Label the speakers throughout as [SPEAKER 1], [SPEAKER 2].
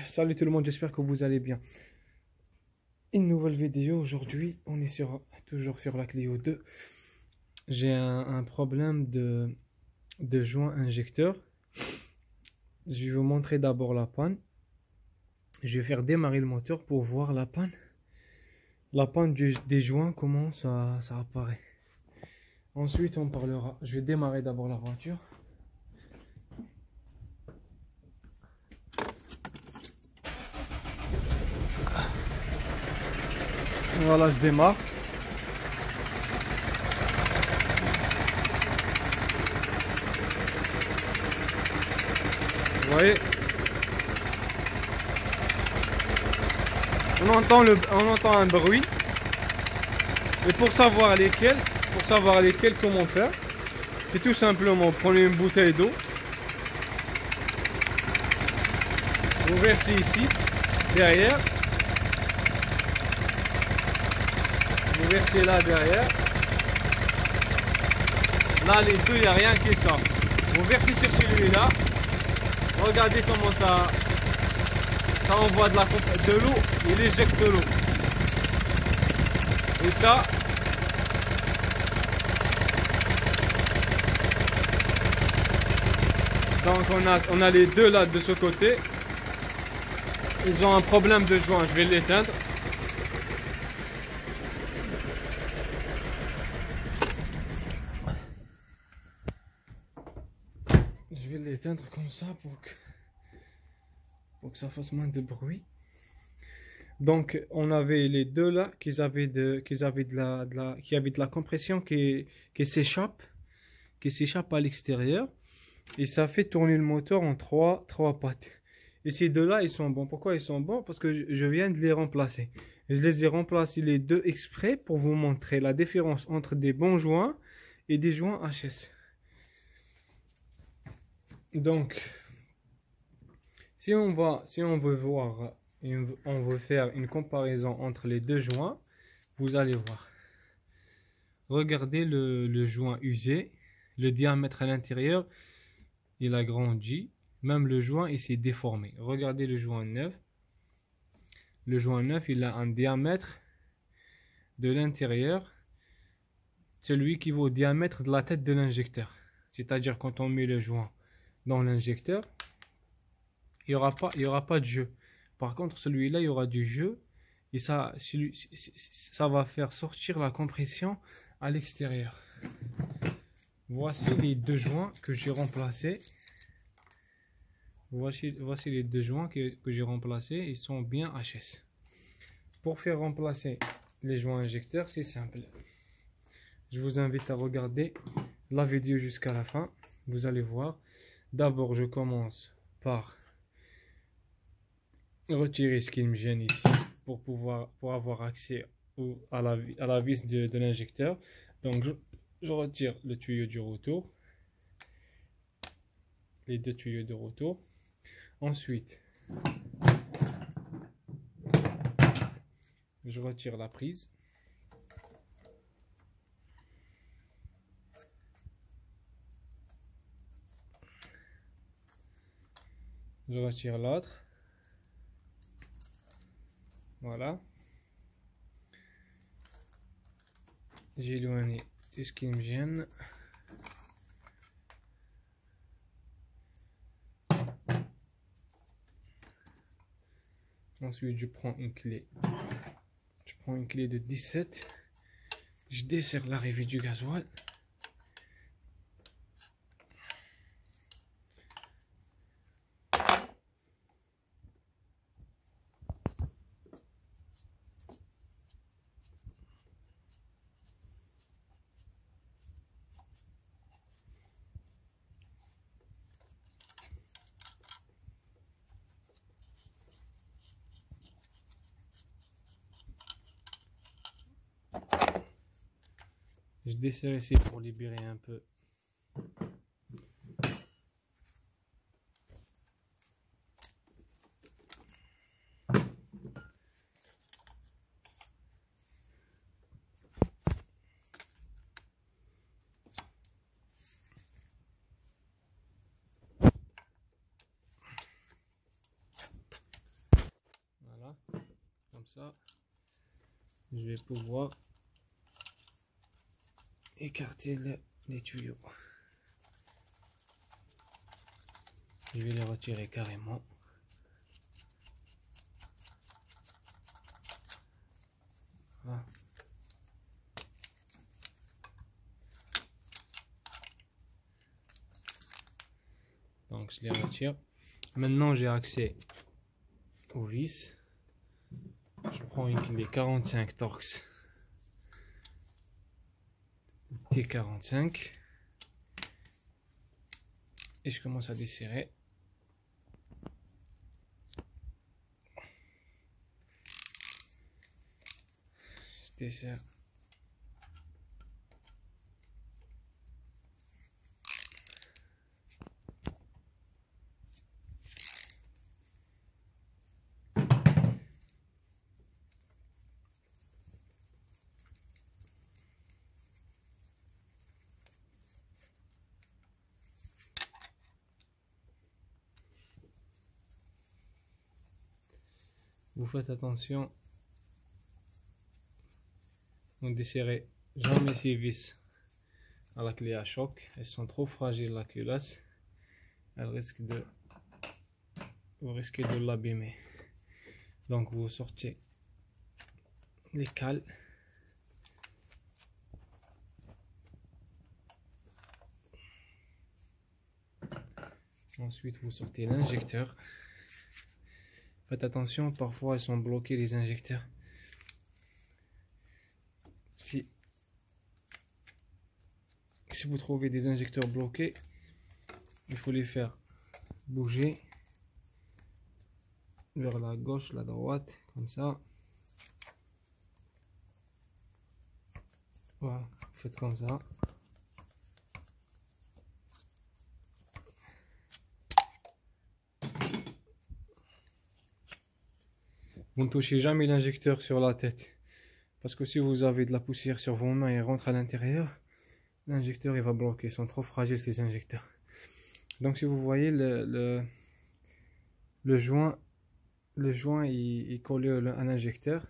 [SPEAKER 1] Salut tout le monde, j'espère que vous allez bien. Une nouvelle vidéo aujourd'hui, on est toujours sur la Clio 2. J'ai un problème de joint injecteur. Je vais vous montrer d'abord la panne. Je vais faire démarrer le moteur pour voir la panne. La panne des joints, comment ça apparaît. Ensuite on parlera. Je vais démarrer d'abord la voiture. Voilà, je démarre. Vous voyez, on entend un bruit. Et pour savoir lesquels, comment faire, c'est tout simplement prendre une bouteille d'eau. Vous versez ici, derrière. Vous versez là derrière. Là les deux, il n'y a rien qui sort. Vous versez sur celui-là. Regardez comment ça envoie de l'eau, il éjecte de l'eau. Et ça, donc on a les deux là de ce côté. Ils ont un problème de joint, je vais l'éteindre. Je vais l'éteindre comme ça pour que ça fasse moins de bruit. Donc on avait les deux là qui avaient de la compression qui s'échappe à l'extérieur et ça fait tourner le moteur en trois pattes. Et ces deux là ils sont bons. Pourquoi ils sont bons? Parce que je viens de les remplacer. Je les ai remplacés les deux exprès pour vous montrer la différence entre des bons joints et des joints HS. Donc si on veut voir, on veut faire une comparaison entre les deux joints, vous allez voir. Regardez le joint usé, le diamètre à l'intérieur, il a grandi, même le joint il s'est déformé. Regardez le joint neuf. Le joint neuf, il a un diamètre de l'intérieur, celui qui vaut au diamètre de la tête de l'injecteur. C'est-à-dire quand on met le joint dans l'injecteur, il y aura pas de jeu. Par contre, celui-là, il y aura du jeu. Et ça va faire sortir la compression à l'extérieur. Voici les deux joints que j'ai remplacés. Voici les deux joints que j'ai remplacés. Ils sont bien HS. Pour faire remplacer les joints injecteurs, c'est simple. Je vous invite à regarder la vidéo jusqu'à la fin. Vous allez voir. D'abord, je commence par retirer ce qui me gêne ici pour avoir accès à la vis de l'injecteur. Donc je retire le tuyau du retour, les deux tuyaux de retour. Ensuite je retire la prise. Je retire l'autre. Voilà. J'ai éloigné tout ce qui me gêne. Ensuite, je prends une clé. Je prends une clé de 17. Je desserre l'arrivée du gasoil. Je desserre ici pour libérer un peu. je vais pouvoir écarter les tuyaux. Je vais les retirer carrément. Voilà. Donc je les retire. Maintenant j'ai accès aux vis. Je prends une clé 45 Torx T45 et je commence à desserrer. Je desserre. Vous faites attention, vous ne desserrez jamais ces vis à la clé à choc. Elles sont trop fragiles, la culasse. Elles risquent de, vous risquez de l'abîmer. Donc vous sortez les cales. Ensuite vous sortez l'injecteur. Faites attention, parfois ils sont bloqués les injecteurs. Si vous trouvez des injecteurs bloqués, il faut les faire bouger vers la gauche, la droite, comme ça. Voilà, faites comme ça. Vous ne touchez jamais l'injecteur sur la tête. Parce que si vous avez de la poussière sur vos mains et rentre à l'intérieur, l'injecteur il va bloquer. Ils sont trop fragiles ces injecteurs. Donc si vous voyez le joint il collé à l'injecteur.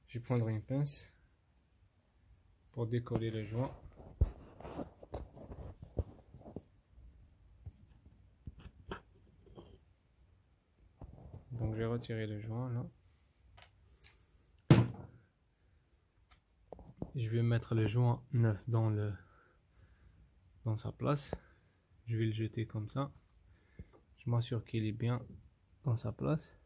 [SPEAKER 1] Je vais prendre une pince pour décoller le joint. Donc je vais retirer le joint là. Je vais mettre le joint neuf dans sa place. Je vais le jeter comme ça. Je m'assure qu'il est bien dans sa place.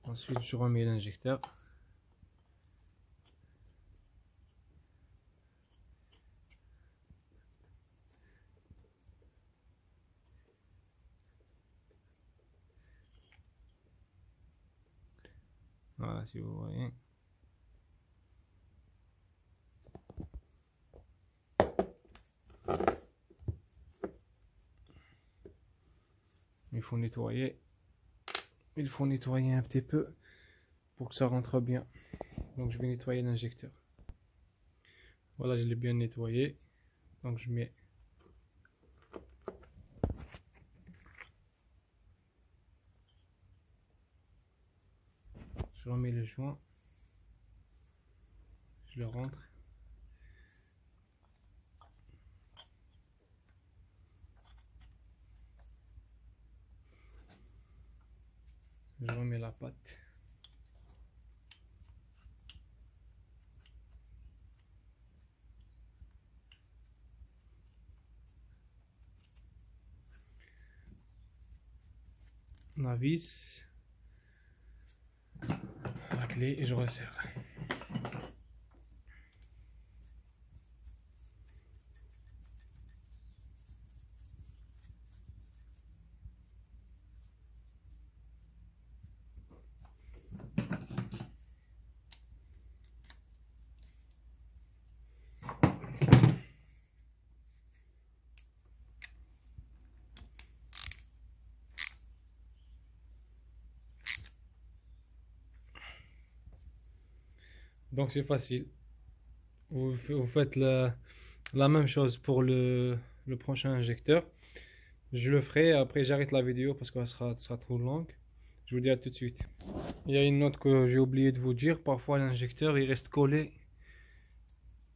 [SPEAKER 1] Ensuite je remets l'injecteur. Voilà, si vous voyez. Il faut nettoyer. Il faut nettoyer un petit peu pour que ça rentre bien. Donc je vais nettoyer l'injecteur. Voilà, je l'ai bien nettoyé. Donc je mets je remets le joint. Je le rentre. Je remets la patte. La vis. La clé et je resserre. Donc c'est facile. Vous faites la même chose pour le prochain injecteur. Je le ferai, après j'arrête la vidéo parce qu'elle sera trop longue. Je vous dis à tout de suite. Il y a une note que j'ai oublié de vous dire. Parfois l'injecteur il reste collé.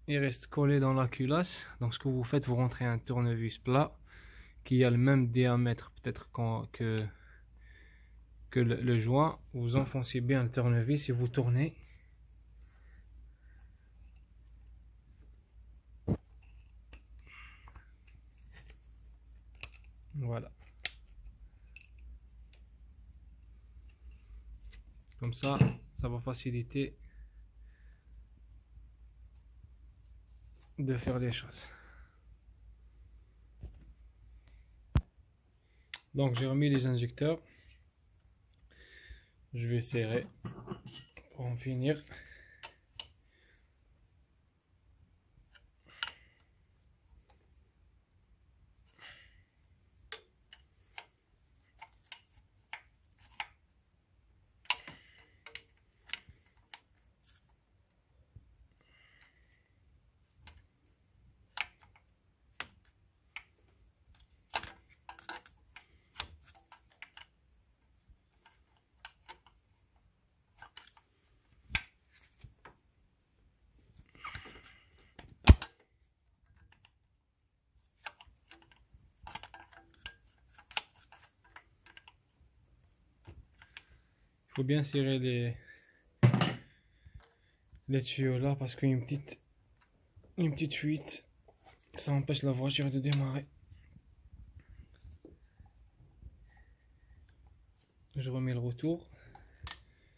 [SPEAKER 1] Il reste collé dans la culasse. Donc ce que vous faites, vous rentrez un tournevis plat qui a le même diamètre peut-être que le joint. Vous enfoncez bien le tournevis et vous tournez. Voilà. Comme ça va faciliter de faire les choses. Donc j'ai remis les injecteurs. Je vais serrer pour en finir. Il faut bien serrer les tuyaux là parce qu'une petite fuite, ça empêche la voiture de démarrer. Je remets le retour.